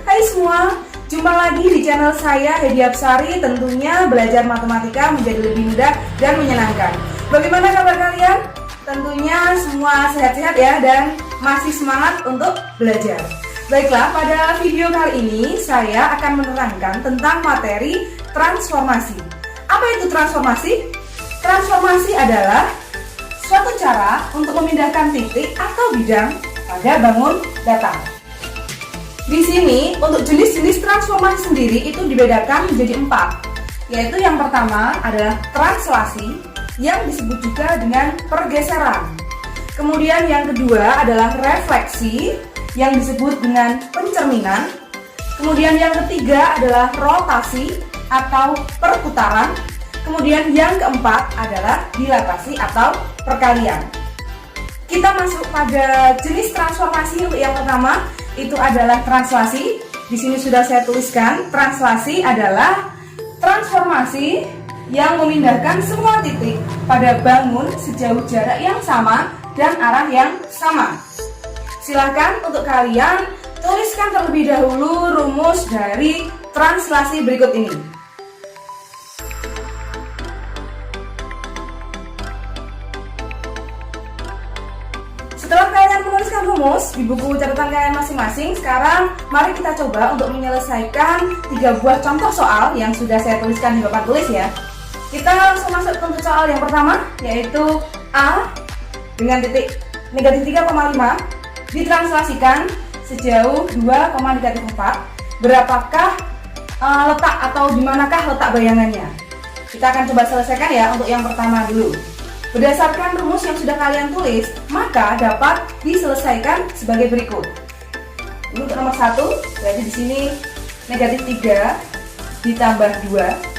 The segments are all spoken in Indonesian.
hai semua. Jumpa lagi di channel saya Hedi Apsari. Tentunya belajar matematika menjadi lebih mudah dan menyenangkan. Bagaimana kabar kalian? Tentunya semua sehat-sehat ya dan masih semangat untuk belajar. Baiklah, pada video kali ini saya akan menerangkan tentang materi transformasi. Apa itu transformasi? Transformasi adalah suatu cara untuk memindahkan titik atau bidang pada bangun datar. Di sini untuk jenis-jenis transformasi sendiri itu dibedakan menjadi 4, yaitu yang pertama adalah translasi yang disebut juga dengan pergeseran. Kemudian yang kedua adalah refleksi yang disebut dengan pencerminan. Kemudian yang ketiga adalah rotasi atau perputaran. Kemudian yang keempat adalah dilatasi atau perkalian. Kita masuk pada jenis transformasi. Untuk yang pertama itu adalah translasi. Di sini sudah saya tuliskan, translasi adalah transformasi yang memindahkan semua titik pada bangun sejauh jarak yang sama dan arah yang sama. Silahkan untuk kalian tuliskan terlebih dahulu rumus dari translasi berikut ini. Setelah kalian menuliskan rumus di buku catatan kalian masing-masing, sekarang mari kita coba untuk menyelesaikan 3 buah contoh soal yang sudah saya tuliskan di papan tulis ya. Kita langsung masuk ke soal yang pertama, yaitu A dengan titik negatif 3,5 ditranslasikan sejauh 2,-4. Berapakah letak atau dimanakah letak bayangannya? Kita akan coba selesaikan ya untuk yang pertama dulu. Berdasarkan rumus yang sudah kalian tulis, maka dapat diselesaikan sebagai berikut. Ini untuk nomor 1, berarti di sini negatif 3 ditambah 2.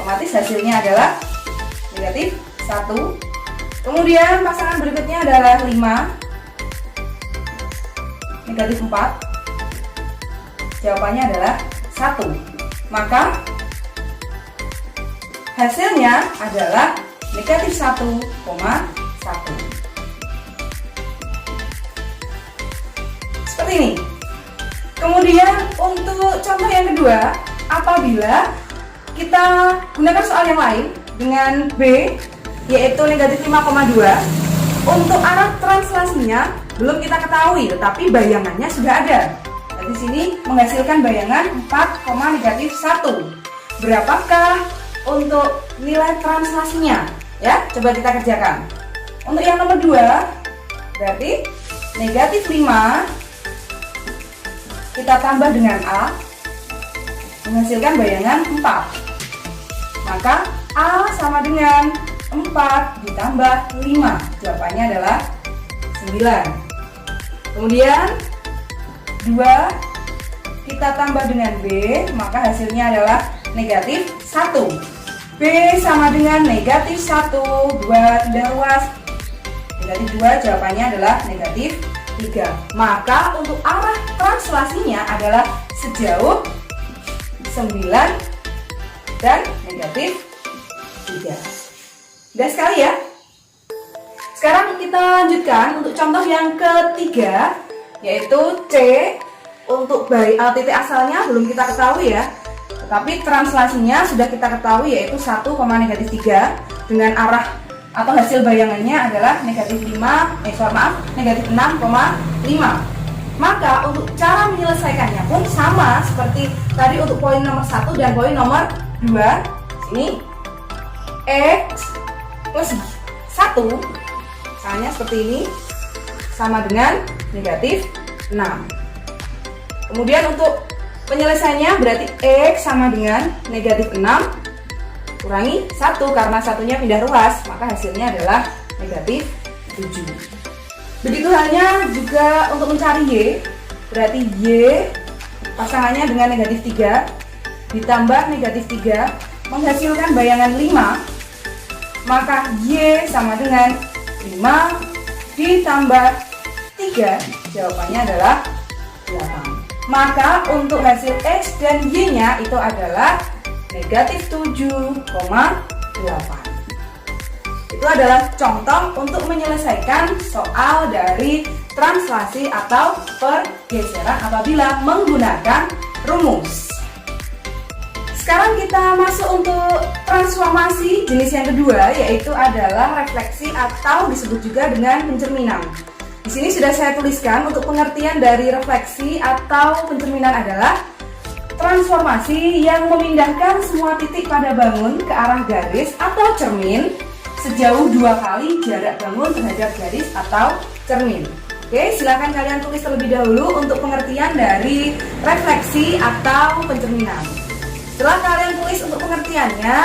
Otomatis hasilnya adalah negatif 1. Kemudian pasangan berikutnya adalah 5 negatif 4. Jawabannya adalah 1. Maka hasilnya adalah negatif 1,1. Seperti ini. Kemudian untuk contoh yang kedua, apabila kita gunakan soal yang lain dengan B, yaitu negatif 5,2, untuk arah translasinya belum kita ketahui, tetapi bayangannya sudah ada. Di sini menghasilkan bayangan 4,-1. Berapakah untuk nilai translasinya? Ya, coba kita kerjakan. Untuk yang nomor 2, berarti negatif 5 kita tambah dengan A menghasilkan bayangan 4. Maka A sama dengan 4 ditambah 5. Jawabannya adalah 9. Kemudian 2 kita tambah dengan B, maka hasilnya adalah negatif 1. B sama dengan negatif 1, 2 tidak luas, negatif 2, jawabannya adalah negatif 3. Maka untuk arah translasinya adalah sejauh 9 dan negatif 3. Mudah sekali ya. Sekarang kita lanjutkan untuk contoh yang ketiga, yaitu C. Untuk titik asalnya belum kita ketahui ya, tetapi translasinya sudah kita ketahui, yaitu 1,-3 dengan arah atau hasil bayangannya adalah negatif 6,5. Maka untuk cara menyelesaikannya pun sama seperti tadi untuk poin nomor 1 dan poin nomor 2. Sini X plus 1, misalnya seperti ini, sama dengan negatif 6. Kemudian untuk penyelesaiannya berarti X sama dengan negatif 6 kurangi 1, karena satunya pindah ruas, maka hasilnya adalah negatif 7. Begitu halnya juga untuk mencari Y, berarti Y pasangannya dengan negatif 3 ditambah negatif 3 menghasilkan bayangan 5, maka Y sama dengan 5 ditambah 3, jawabannya adalah 8. Maka untuk hasil X dan Y-nya itu adalah negatif 7,8. Itu adalah contoh untuk menyelesaikan soal dari translasi atau pergeseran apabila menggunakan rumus. Sekarang kita masuk untuk transformasi jenis yang kedua, yaitu adalah refleksi atau disebut juga dengan pencerminan. Di sini sudah saya tuliskan untuk pengertian dari refleksi atau pencerminan adalah transformasi yang memindahkan semua titik pada bangun ke arah garis atau cermin sejauh 2 kali jarak bangun terhadap garis atau cermin. Oke, silakan kalian tulis terlebih dahulu untuk pengertian dari refleksi atau pencerminan. Setelah kalian tulis untuk pengertiannya,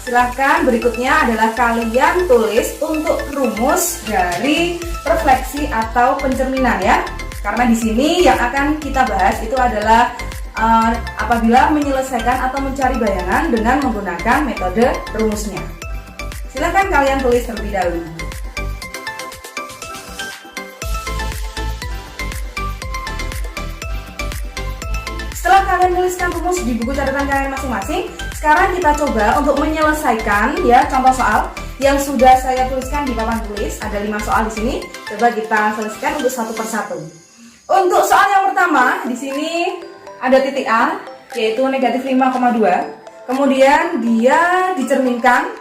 silahkan berikutnya adalah kalian tulis untuk rumus dari refleksi atau pencerminan ya. Karena di sini yang akan kita bahas itu adalah apabila menyelesaikan atau mencari bayangan dengan menggunakan metode rumusnya. Silahkan kalian tulis terlebih dahulu. Setelah kalian menuliskan rumus di buku catatan kalian masing-masing, sekarang kita coba untuk menyelesaikan ya contoh soal yang sudah saya tuliskan di papan tulis. Ada 5 soal di sini. Coba kita selesaikan untuk satu persatu. Untuk soal yang pertama, di sini ada titik A, yaitu negatif 5,2. Kemudian dia dicerminkan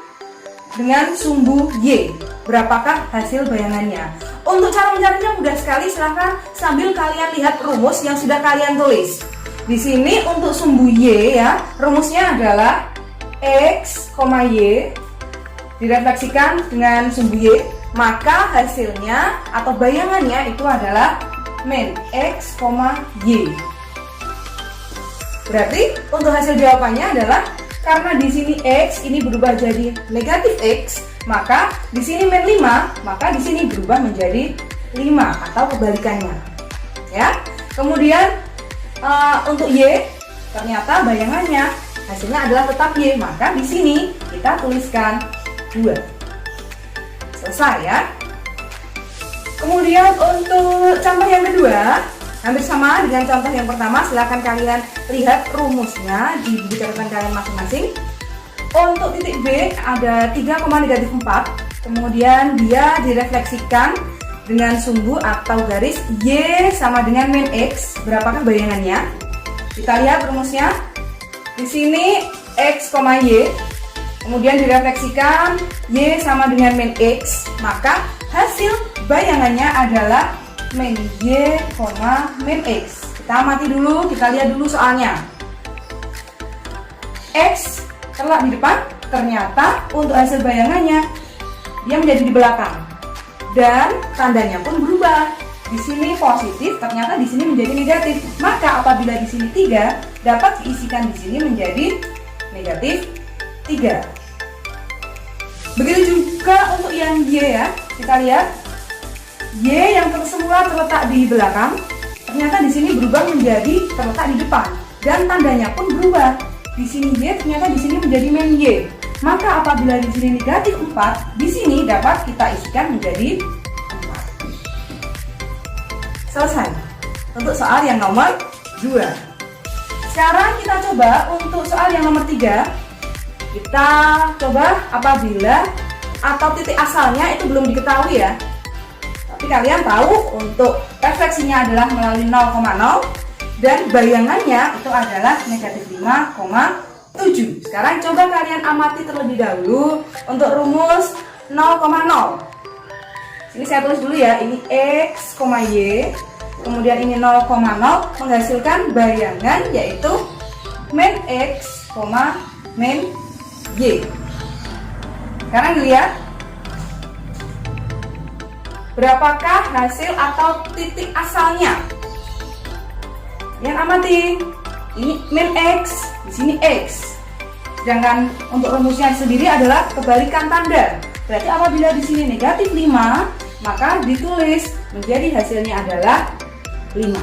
dengan sumbu Y. Berapakah hasil bayangannya? Untuk cara mencarinya mudah sekali, silahkan sambil kalian lihat rumus yang sudah kalian tulis. Di sini untuk sumbu Y ya, rumusnya adalah X, Y direfleksikan dengan sumbu Y, maka hasilnya atau bayangannya itu adalah min X, Y. Berarti untuk hasil jawabannya adalah karena di sini X ini berubah jadi negatif X, maka di sini min 5, maka di sini berubah menjadi 5 atau kebalikannya. Ya. Kemudian untuk Y ternyata bayangannya hasilnya adalah tetap Y, maka di sini kita tuliskan 2. Selesai ya. Kemudian untuk contoh yang kedua hampir sama dengan contoh yang pertama. Silakan kalian lihat rumusnya di buku catatan kalian masing-masing. Untuk titik B ada 3,-4, kemudian dia direfleksikan dengan sumbu atau garis Y sama dengan min X. Berapakah bayangannya? Kita lihat rumusnya. Di sini X, Y, kemudian direfleksikan Y sama dengan min X, maka hasil bayangannya adalah min Y, min X. Kita amati dulu, kita lihat dulu soalnya. X terletak di depan, ternyata untuk hasil bayangannya dia menjadi di belakang. Dan tandanya pun berubah. Di sini positif, ternyata di sini menjadi negatif. Maka apabila di sini 3, dapat diisikan di sini menjadi negatif 3. Begitu juga untuk yang Y ya. Kita lihat Y yang semula terletak di belakang, ternyata di sini berubah menjadi terletak di depan. Dan tandanya pun berubah. Di sini Y, ternyata di sini menjadi min Y. Maka apabila di sini negatif 4, di sini dapat kita isikan menjadi 4. Selesai. Untuk soal yang nomor 2. Sekarang kita coba untuk soal yang nomor 3. Kita coba apabila atau titik asalnya itu belum diketahui ya. Tapi kalian tahu untuk refleksinya adalah melalui 0,0 dan bayangannya itu adalah negatif 5,7. Sekarang coba kalian amati terlebih dahulu untuk rumus 0,0. Ini saya tulis dulu ya, ini X, Y, kemudian ini 0,0 menghasilkan bayangan yaitu min X, min Y. Sekarang dilihat berapakah hasil atau titik asalnya. Yang amati, ini min X, di sini X. Sedangkan untuk rumusnya sendiri adalah kebalikan tanda. Berarti apabila di sini negatif 5, maka ditulis menjadi hasilnya adalah 5.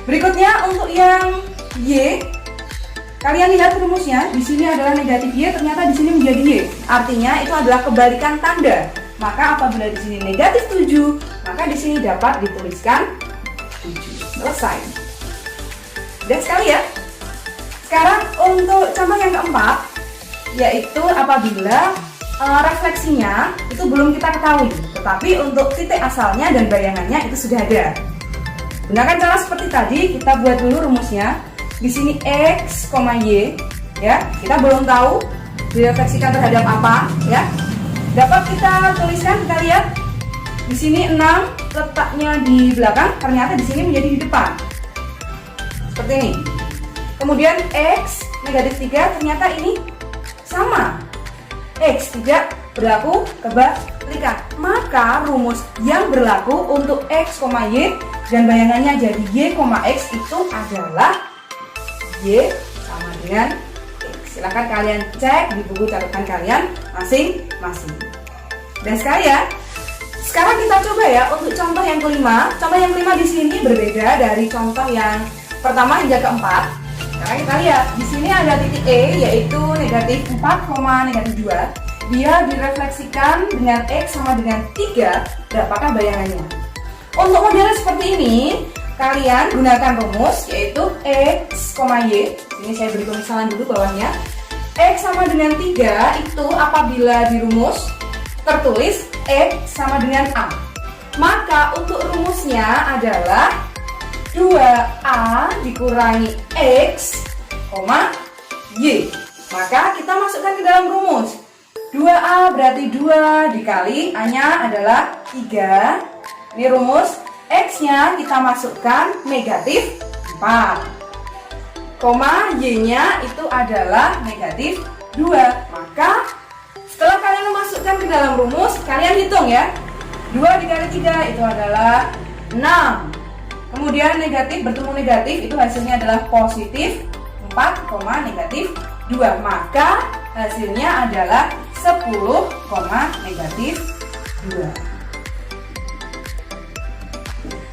Berikutnya untuk yang Y, kalian lihat rumusnya. Di sini adalah negatif Y, ternyata di sini menjadi Y. Artinya itu adalah kebalikan tanda. Maka apabila di sini negatif 7, maka di sini dapat dituliskan 7. Selesai. Dan sekali ya. Sekarang untuk contoh yang keempat, yaitu apabila refleksinya itu belum kita ketahui, tetapi untuk titik asalnya dan bayangannya itu sudah ada. Gunakan cara seperti tadi, kita buat dulu rumusnya. Di sini X, Y, ya. Kita belum tahu direfleksikan terhadap apa, ya. Dapat kita tuliskan, kita lihat. Di sini 6 letaknya di belakang, ternyata di sini menjadi di depan. Seperti ini. Kemudian X negatif 3 ternyata ini sama. X tidak berlaku kebalikan. Maka rumus yang berlaku untuk X, Y dan bayangannya jadi Y, X itu adalah Y sama dengan X. Silahkan kalian cek di buku catatan kalian masing-masing. Dan sekarang kita coba ya untuk contoh yang kelima. Contoh yang kelima di sini berbeda dari contoh yang pertama hingga keempat. Sekarang kita lihat di sini ada titik E, yaitu negatif 4, negatif 2. Dia direfleksikan dengan X sama dengan 3. Berapakah bayangannya? Untuk model seperti ini, kalian gunakan rumus yaitu X, Y. Ini saya beri pemisalan dulu bawahnya. X sama dengan 3 itu apabila di rumus tertulis X sama dengan A. Maka untuk rumusnya adalah 2A dikurangi X, Y. Maka kita masukkan ke dalam rumus. 2A berarti 2 dikali A-nya adalah 3. Ini rumus. X-nya kita masukkan negatif 4. Y-nya itu adalah negatif 2. Maka setelah kalian memasukkan ke dalam rumus, kalian hitung ya. 2 dikali 3 itu adalah 6. Kemudian negatif bertemu negatif itu hasilnya adalah positif 4, negatif 2. Maka hasilnya adalah 10, negatif 2.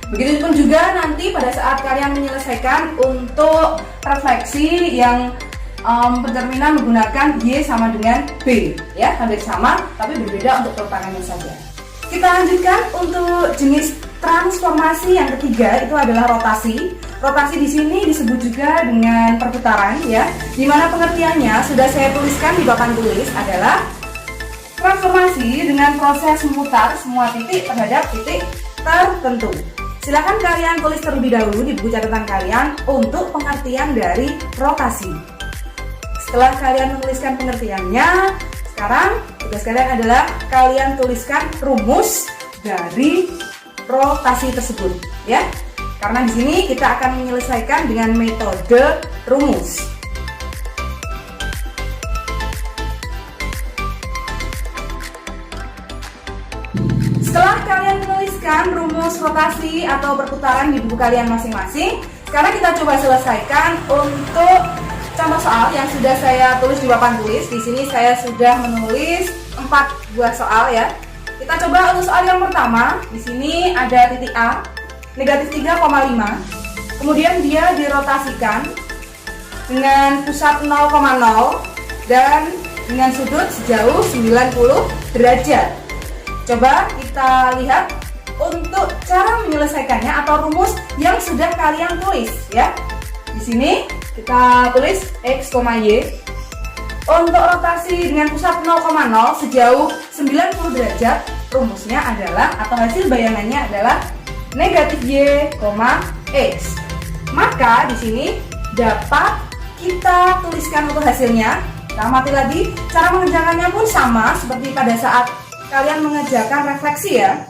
Begitupun juga nanti pada saat kalian menyelesaikan untuk refleksi yang pencerminan menggunakan Y sama dengan B, ya, hampir sama tapi berbeda untuk peletakannya saja. Kita lanjutkan untuk jenis transformasi yang ketiga, itu adalah rotasi. Rotasi di sini disebut juga dengan perputaran, ya. Dimana pengertiannya sudah saya tuliskan di papan tulis adalah transformasi dengan proses memutar semua titik terhadap titik tertentu. Silakan kalian tulis terlebih dahulu di buku catatan kalian untuk pengertian dari rotasi. Setelah kalian menuliskan pengertiannya, sekarang tugas kalian adalah kalian tuliskan rumus dari rotasi tersebut, ya. Karena di sini kita akan menyelesaikan dengan metode rumus. Setelah kalian menuliskan rumus rotasi atau perputaran di buku kalian masing-masing, sekarang kita coba selesaikan untuk contoh soal yang sudah saya tulis di papan tulis. Di sini saya sudah menulis 4 buah soal, ya. Kita coba untuk soal yang pertama. Di sini ada titik A, negatif 3,5. Kemudian dia dirotasikan dengan pusat 0,0 dan dengan sudut sejauh 90 derajat. Coba kita lihat untuk cara menyelesaikannya atau rumus yang sudah kalian tulis, ya. Di sini kita tulis X, Y. Untuk rotasi dengan pusat 0,0 sejauh 90 derajat, rumusnya adalah atau hasil bayangannya adalah negatif Y, X. Maka di sini dapat kita tuliskan untuk hasilnya. Kita amati lagi, cara mengerjakannya pun sama seperti pada saat kalian mengerjakan refleksi, ya.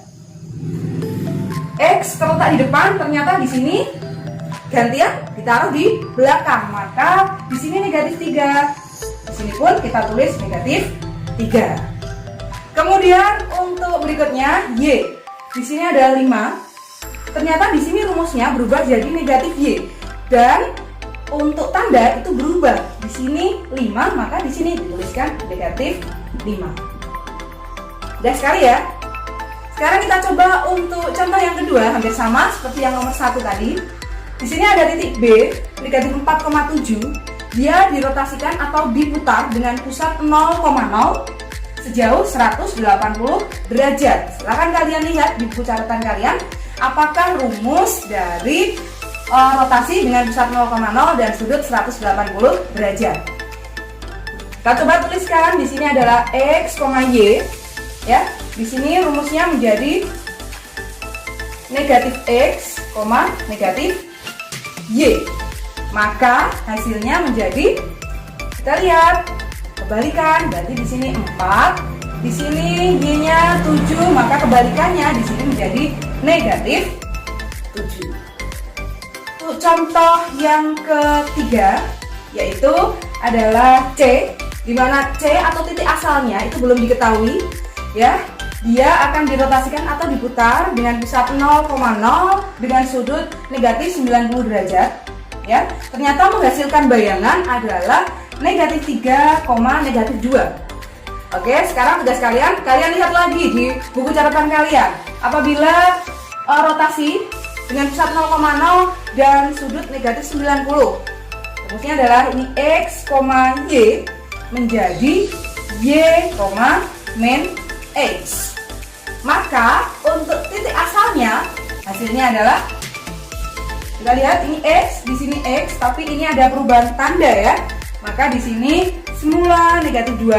X terletak di depan, ternyata di sini gantian ditaruh di belakang, maka di sini negatif 3. Di sini pun kita tulis negatif 3. Kemudian untuk berikutnya Y. Di sini ada 5. Ternyata di sini rumusnya berubah jadi negatif Y. Dan untuk tanda itu berubah. Di sini 5, maka di sini dituliskan negatif 5. Udah sekali, ya. Sekarang kita coba untuk contoh yang kedua, hampir sama seperti yang nomor 1 tadi. Di sini ada titik B, negatif 4,7. Dia dirotasikan atau diputar dengan pusat 0,0 sejauh 180 derajat. Silahkan kalian lihat di buku catatan kalian, apakah rumus dari rotasi dengan pusat 0,0 dan sudut 180 derajat. Kita coba tuliskan di sini adalah X, Y, ya. Di sini rumusnya menjadi negatif X, negatif Y. Maka hasilnya menjadi, kita lihat, kebalikan. Berarti di sini 4, di sini Y-nya 7, maka kebalikannya di sini menjadi negatif 7. Untuk contoh yang ketiga, yaitu adalah C, di mana C atau titik asalnya itu belum diketahui, ya. Dia akan dirotasikan atau diputar dengan pusat 0,0 dengan sudut negatif 90 derajat, ya. Ternyata menghasilkan bayangan adalah negatif 3, negatif 2. Oke, sekarang tugas kalian lihat lagi di buku catatan kalian. Apabila rotasi dengan pusat 0,0 dan sudut negatif 90, rumusnya adalah ini X, Y menjadi Y, min X. Maka untuk titik asalnya hasilnya adalah, kita lihat ini X, di sini X, tapi ini ada perubahan tanda, ya. Maka di sini semula negatif 2,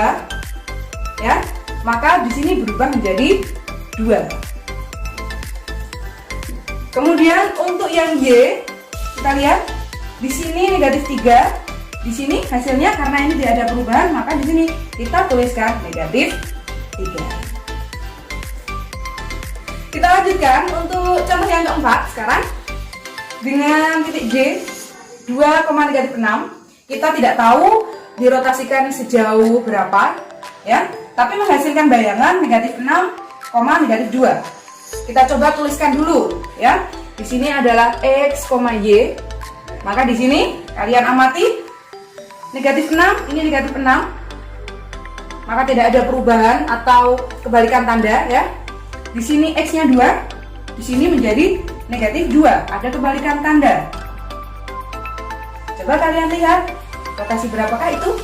ya. Maka di sini berubah menjadi 2. Kemudian untuk yang Y, kita lihat di sini negatif 3, di sini hasilnya karena ini tidak ada perubahan, maka di sini kita tuliskan negatif 3. Kita lanjutkan untuk contoh yang keempat sekarang dengan titik J 2, negatif 6. Kita tidak tahu dirotasikan sejauh berapa, ya, tapi menghasilkan bayangan negatif 6, negatif 2. Kita coba tuliskan dulu, ya. Di sini adalah X, Y. Maka di sini kalian amati negatif 6, ini negatif 6. Maka tidak ada perubahan atau kebalikan tanda, ya. Di sini X-nya 2, di sini menjadi negatif 2, ada kebalikan tanda. Coba kalian lihat, rotasi berapakah itu?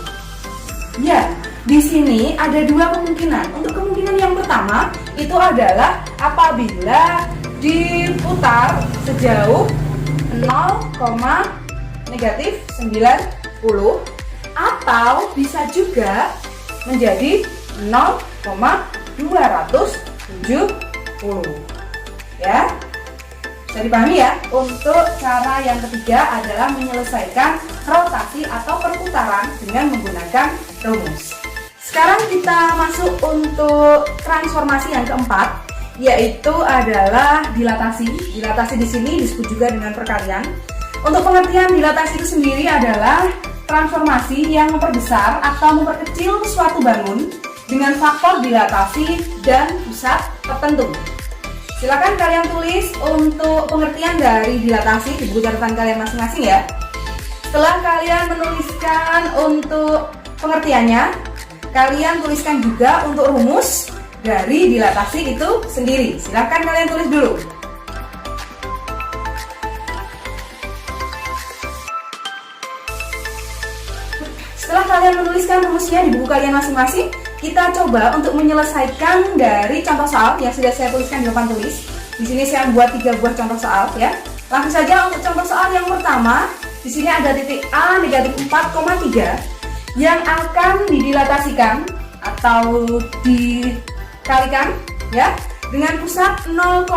Ya, di sini ada dua kemungkinan. Untuk kemungkinan yang pertama itu adalah apabila diputar sejauh 0, negatif 90, atau bisa juga menjadi 0,270, ya. Bisa dipahami, ya. Untuk cara yang ketiga adalah menyelesaikan rotasi atau perputaran dengan menggunakan rumus. Sekarang kita masuk untuk transformasi yang keempat, yaitu adalah dilatasi. Dilatasi di sini disebut juga dengan perkalian. Untuk pengertian dilatasi itu sendiri adalah transformasi yang memperbesar atau memperkecil suatu bangun dengan faktor dilatasi dan pusat tertentu. Silakan kalian tulis untuk pengertian dari dilatasi di buku catatan kalian masing-masing, ya. Setelah kalian menuliskan untuk pengertiannya, kalian tuliskan juga untuk rumus dari dilatasi itu sendiri. Silakan kalian tulis dulu. Setelah kalian menuliskan rumusnya di buku kalian masing-masing, kita coba untuk menyelesaikan dari contoh soal yang sudah saya tuliskan di papan tulis. Di sini saya membuat 3 buah contoh soal, ya. Langsung saja untuk contoh soal yang pertama. Di sini ada titik A negatif 4,3 yang akan didilatasikan atau dikalikan, ya, dengan pusat 0,0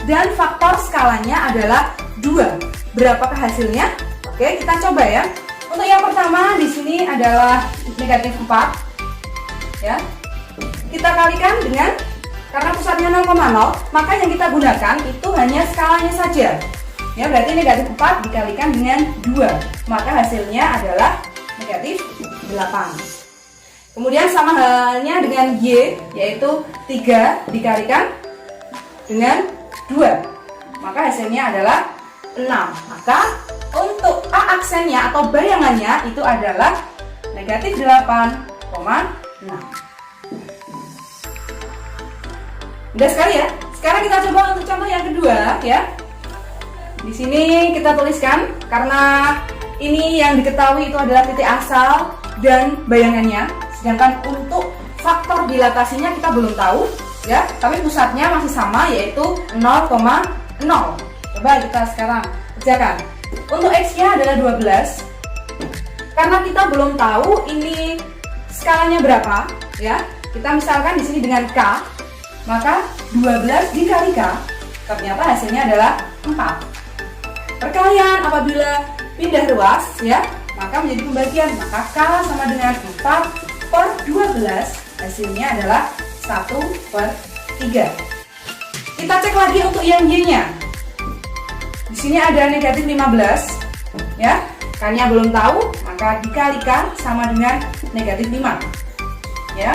dan faktor skalanya adalah 2. Berapakah hasilnya? Oke, kita coba, ya. Untuk yang pertama di sini adalah negatif 4. Ya, kita kalikan dengan, karena pusatnya 0,0, maka yang kita gunakan itu hanya skalanya saja. Ya, berarti negatif 4 dikalikan dengan 2, maka hasilnya adalah negatif 8. Kemudian sama halnya dengan Y, yaitu 3 dikalikan dengan 2, maka hasilnya adalah 6. Maka untuk A aksennya atau bayangannya itu adalah negatif 8,6. Mudah sekali, ya. Sekarang kita coba untuk contoh yang kedua, ya. Di sini kita tuliskan karena ini yang diketahui itu adalah titik asal dan bayangannya, sedangkan untuk faktor dilatasinya kita belum tahu, ya. Tapi pusatnya masih sama, yaitu 0,0. Coba kita sekarang kerjakan. Untuk X-nya adalah 12. Karena kita belum tahu ini skalanya berapa ya? Kita misalkan di sini dengan K, maka 12 dikali K, ternyata hasilnya adalah 4. Perkalian apabila pindah ruas ya, maka menjadi pembagian, maka K sama dengan 4/12, hasilnya adalah 1/3. Kita cek lagi untuk yang Y-nya. Di sini ada negatif 15 ya, K-nya belum tahu, maka dikalikan sama dengan negatif 5 ya.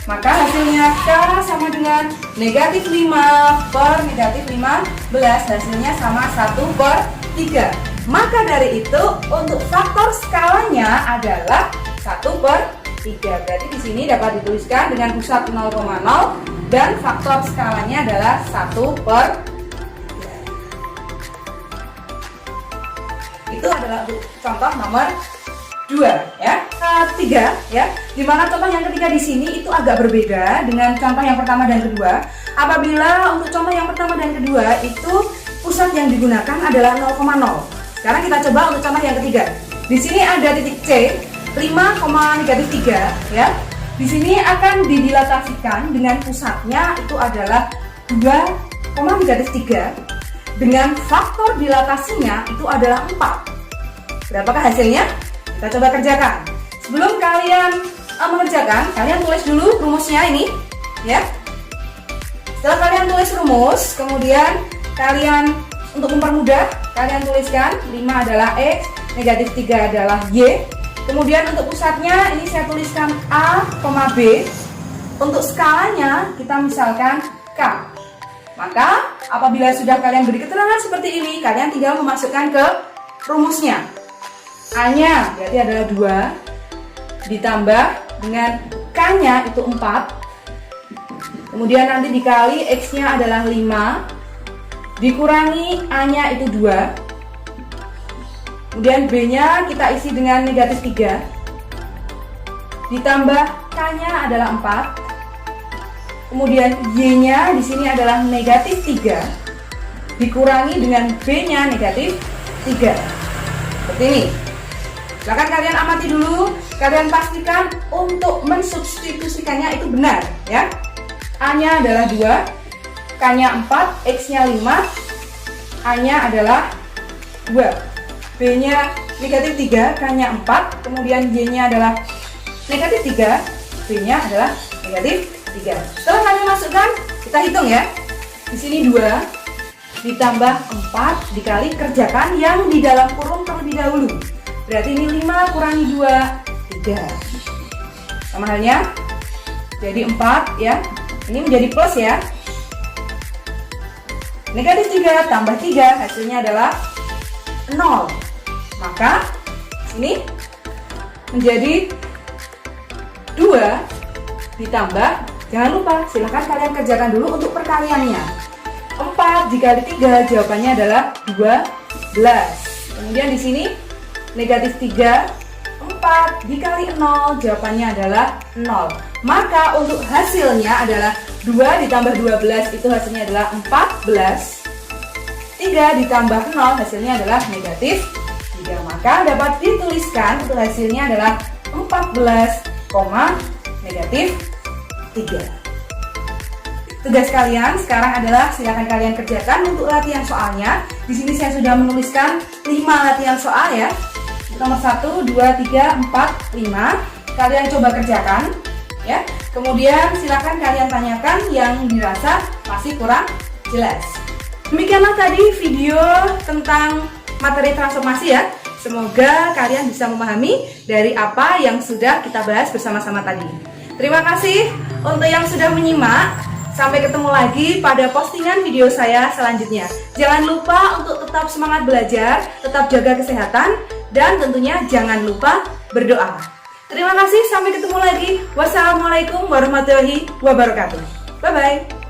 Maka hasilnya K sama dengan negatif 5 per negatif 15, hasilnya sama 1/3. Maka dari itu untuk faktor skalanya adalah 1/3. Berarti di sini dapat dituliskan dengan pusat 0,0 dan faktor skalanya adalah 1/3. Itu adalah contoh nomor 2 ya. 3 ya. Dimana contoh yang ketiga di sini itu agak berbeda dengan contoh yang pertama dan kedua. Apabila untuk contoh yang pertama dan kedua itu pusat yang digunakan adalah 0,0. Sekarang kita coba untuk contoh yang ketiga. Di sini ada titik C 5,3 ya. Di sini akan didilatasikan dengan pusatnya itu adalah 2,3 dengan faktor dilatasinya itu adalah 4. Berapakah hasilnya? Kita coba kerjakan. Sebelum kalian mengerjakan, kalian tulis dulu rumusnya ini ya. Setelah kalian tulis rumus, kemudian kalian untuk mempermudah, kalian tuliskan 5 adalah X, negatif 3 adalah Y. Kemudian untuk pusatnya ini saya tuliskan A, B. Untuk skalanya kita misalkan K. Maka apabila sudah kalian beri keterangan seperti ini, kalian tinggal memasukkan ke rumusnya. A-nya berarti adalah 2 ditambah dengan K-nya itu 4. Kemudian nanti dikali X-nya adalah 5 dikurangi A-nya itu 2. Kemudian B-nya kita isi dengan negatif 3 ditambah K-nya adalah 4. Kemudian Y-nya di sini adalah negatif 3 dikurangi dengan B-nya negatif 3. Seperti ini. Silakan kalian amati dulu, kalian pastikan untuk mensubstitusikannya itu benar ya. A-nya adalah 2, K-nya 4, X-nya 5, A-nya adalah 2, B-nya negatif 3, K-nya 4, kemudian Y-nya adalah negatif 3, B-nya adalah negatif 3. Setelah kalian masukkan, kita hitung ya. Di sini 2 ditambah 4 dikali kerjakan yang di dalam kurung terlebih dahulu. Berarti ini 5 kurangi 2, 3. Sama halnya, jadi 4 ya. Ini menjadi plus ya. Negatif 3 tambah 3 hasilnya adalah 0. Maka ini menjadi 2 ditambah, jangan lupa silahkan kalian kerjakan dulu untuk perkaliannya. 4 dikali 3 jawabannya adalah 12. Kemudian di sini negatif 3, 4 dikali 0 jawabannya adalah 0. Maka untuk hasilnya adalah 2 ditambah 12 itu hasilnya adalah 14. 3 ditambah 0 hasilnya adalah negatif 3. Maka dapat dituliskan untuk hasilnya adalah 14, negatif 3. Tugas kalian sekarang adalah silakan kalian kerjakan untuk latihan soalnya. Di sini saya sudah menuliskan 5 latihan soal ya. Nomor 1, 2, 3, 4, 5. Kalian coba kerjakan ya. Kemudian silakan kalian tanyakan yang dirasa masih kurang jelas. Demikianlah tadi video tentang materi transformasi ya. Semoga kalian bisa memahami dari apa yang sudah kita bahas bersama-sama tadi. Terima kasih untuk yang sudah menyimak. Sampai ketemu lagi pada postingan video saya selanjutnya. Jangan lupa untuk tetap semangat belajar, tetap jaga kesehatan, dan tentunya jangan lupa berdoa. Terima kasih, sampai ketemu lagi. Wassalamualaikum warahmatullahi wabarakatuh. Bye-bye.